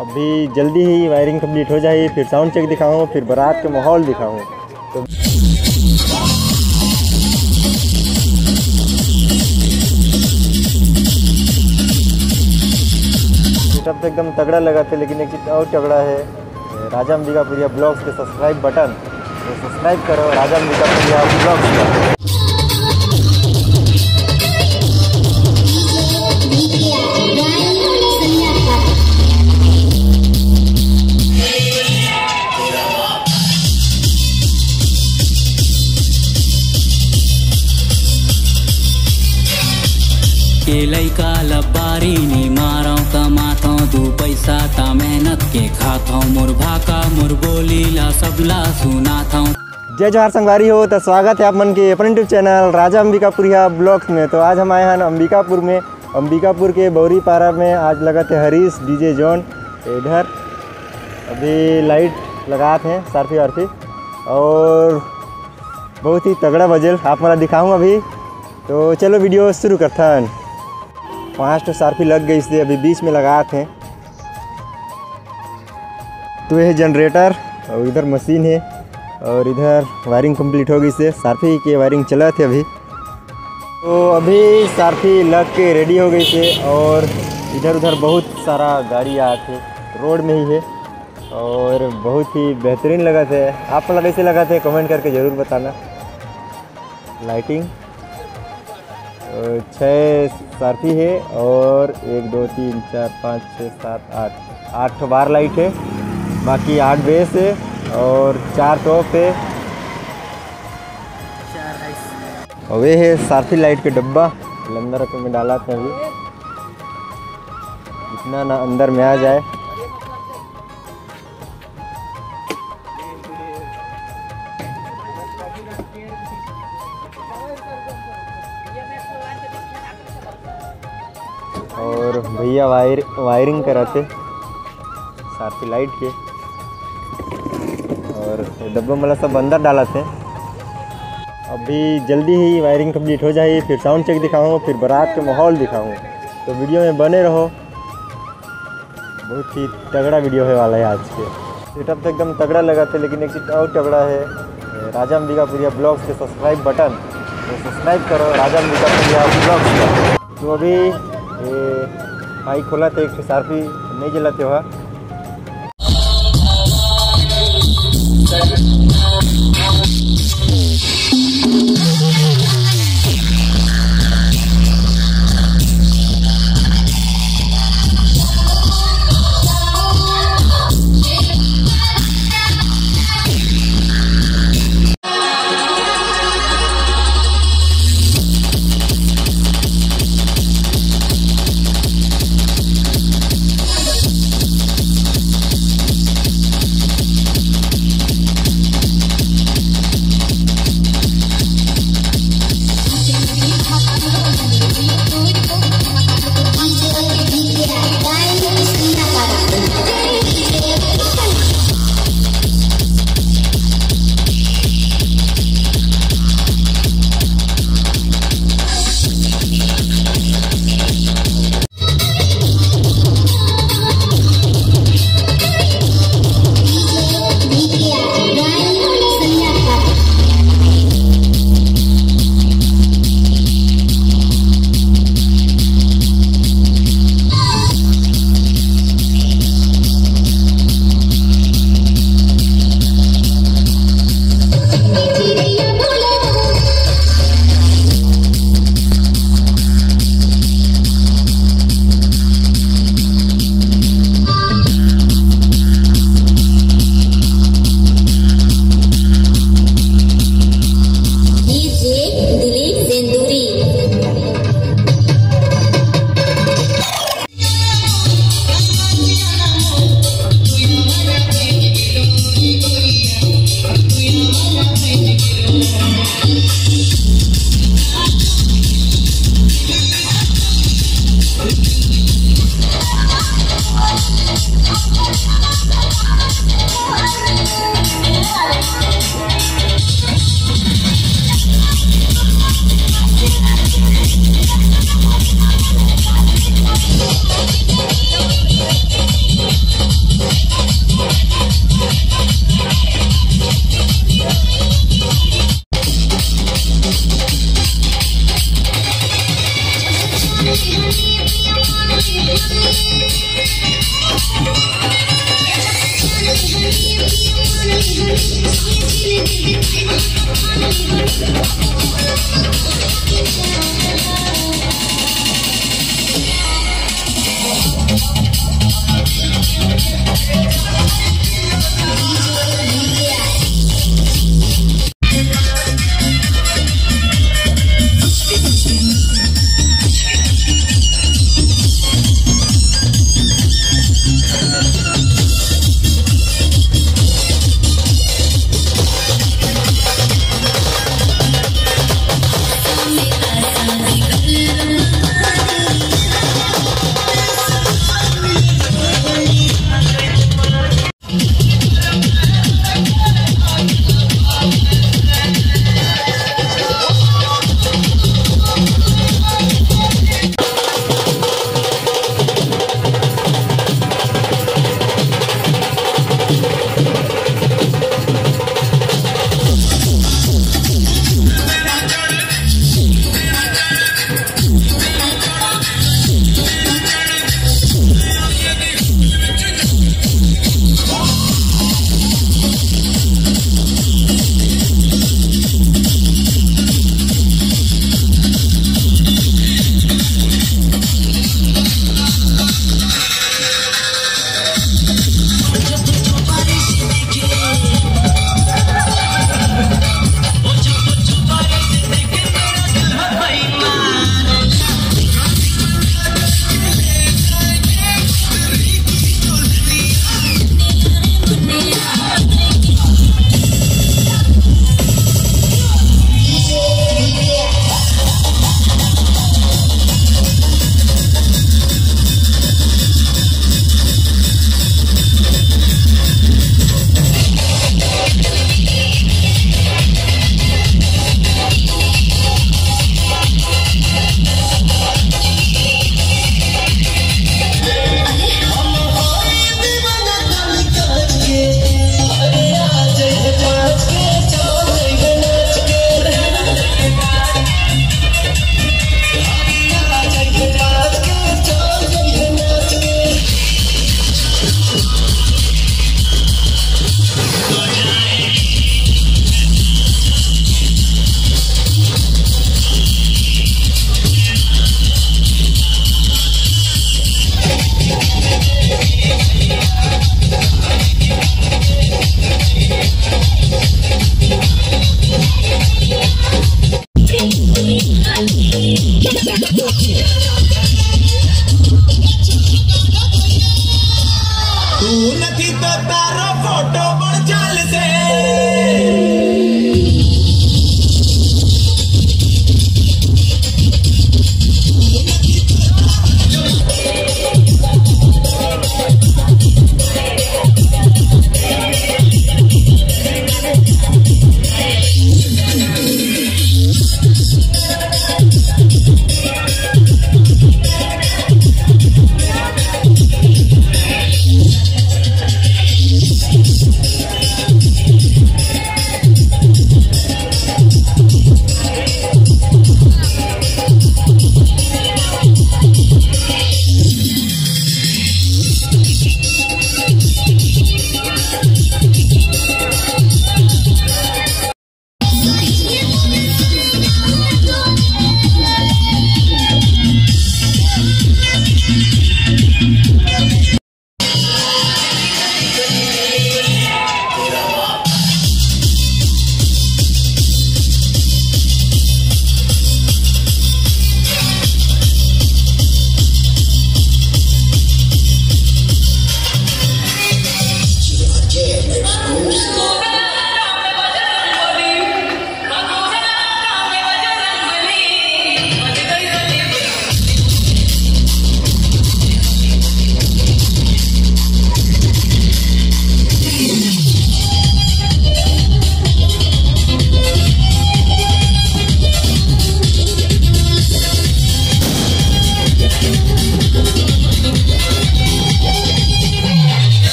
अभी जल्दी ही wiring complete हो जाए, फिर साउंड चेक दिखाऊँ, फिर बारात का माहौल दिखाऊँ। तो सेटअप तो एकदम तगड़ा लगा था, लेकिन एक चीज़ और तगड़ा है, राजा अंबिकापुरिया ब्लॉग्स के सब्सक्राइब बटन, तो सब्सक्राइब करो राजा अंबिकापुरिया ब्लॉग्स का। के लइका लबारी नी मारो कमाता दू पैसा ता मेहनत के खाता मोर भाका मोर बोली ला सबला सुनाता। जय जोहार संगवारी हो, तो स्वागत है आप मन के अपने यूट्यूब चैनल राजा अंबिकापुरिया ब्लॉग्स में। तो आज हम आए हैं अंबिकापुर में, अंबिकापुर के बौरी पारा में। आज लगा थे हरीश डीजे जोन इधर, अभी लाइट लगाते हैं सारफी वारफी, और बहुत ही तगड़ा बजल आप मला दिखाऊँ अभी। तो चलो वीडियो शुरू करता है। 5 तो सारफी लग गई, इसलिए अभी बीच में लगाते हैं। तो यह जनरेटर और इधर मशीन है, और इधर वायरिंग कंप्लीट हो गई से सारफी की वायरिंग चला थे अभी। तो अभी सारफी लग के रेडी हो गई से, और इधर उधर बहुत सारा गाड़ी आते रोड में ही है, और बहुत ही बेहतरीन लगा थे। आप लोग कैसे लगा थे कमेंट करके ज़रूर बताना। लाइटिंग 6 सारफी है, और 1 2 3 4 5 6 7 8 बार लाइट है, बाकी 8 बेस है और 4 टॉप है। और वे है सारफी लाइट के डब्बा, अंदर रख में डाला था अभी, इतना ना अंदर में आ जाए। और भैया वायरिंग कराते सारफी लाइट के, और डब्बा मतलब सब अंदर डाला थे। अभी जल्दी ही वायरिंग कंप्लीट हो जाए, फिर साउंड चेक दिखाऊँ, फिर बारात का माहौल दिखाऊँ। तो वीडियो में बने रहो, बहुत ही तगड़ा वीडियो है वाला है आज के। सेटअप तो एकदम तगड़ा लगा था, लेकिन एक चीज़ और तगड़ा है, राजा अंबिकापुरिया ब्लॉग्स के सब्सक्राइब बटन, तो सब्सक्राइब करो राजा अंबिकापुरिया ब्लॉग्स का। तो अभी भाई खोला तो एक सारफी नहीं जलाते हुआ।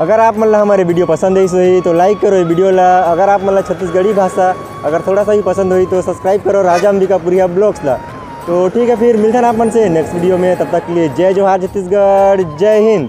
अगर आप मतलब हमारे वीडियो पसंद आई तो लाइक करो वीडियो ला। अगर आप मतलब छत्तीसगढ़ी भाषा अगर थोड़ा सा भी पसंद हुई तो सब्सक्राइब करो राजा अंबिकापुरिया ब्लॉग्स ला। तो ठीक है, फिर मिलते हैं आप मन से नेक्स्ट वीडियो में। तब तक के लिए जय जोहार छत्तीसगढ़, जय हिंद।